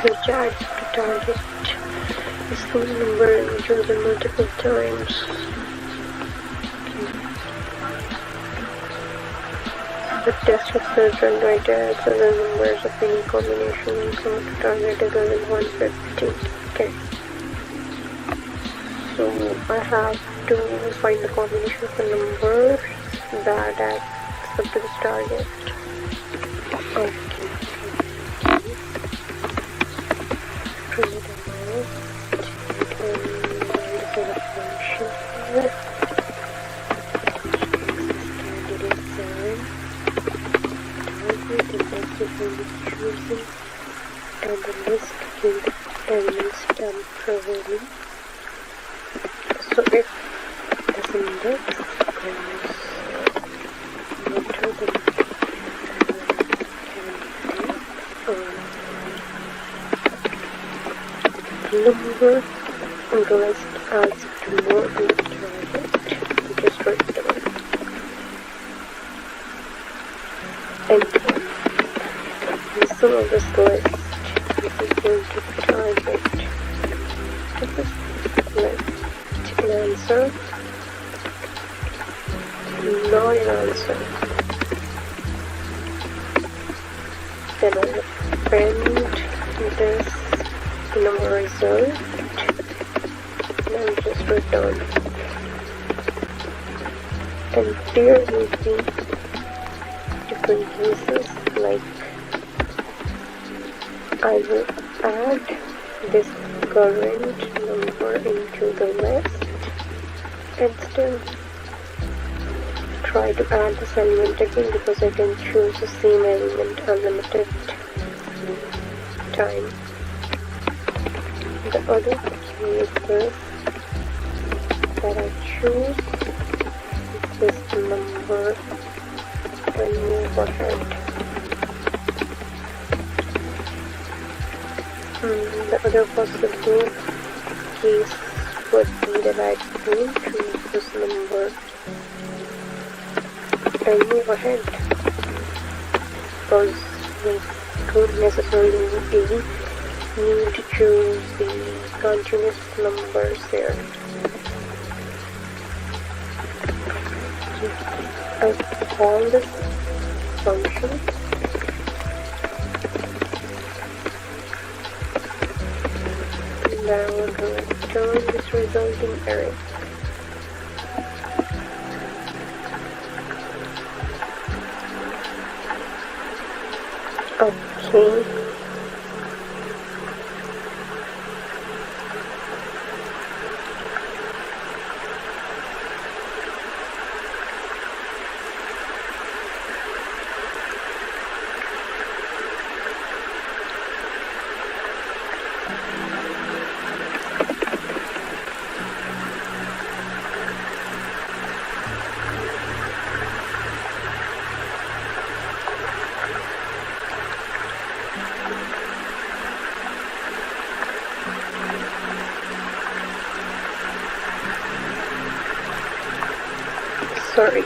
which adds to target the same number chosen multiple times. The test results run right adds other numbers of any combination, so the target is given 150. Okay. So I have to find the combination of the numbers that adds up to this target. Okay. Create a list and multiple function here. Candidate 7. Target is also going to be chosen, and the list with elements temporarily. So if this index goes greater than number, the list adds to more in the target, just write it down. And the sum of this list is equal to the target. This is list. An answer, not an answer. Then I append this number result and just return. And there will be different cases, like I will add this current number into the list and still try to add this element again, because I can choose the same element unlimited time. The other case is that I choose this number and move ahead. The other possible case would be that I don't choose this number and move ahead, because we don't necessarily need to choose the continuous numbers there. I call this function and I will return this resulting array. Okay. Sorry.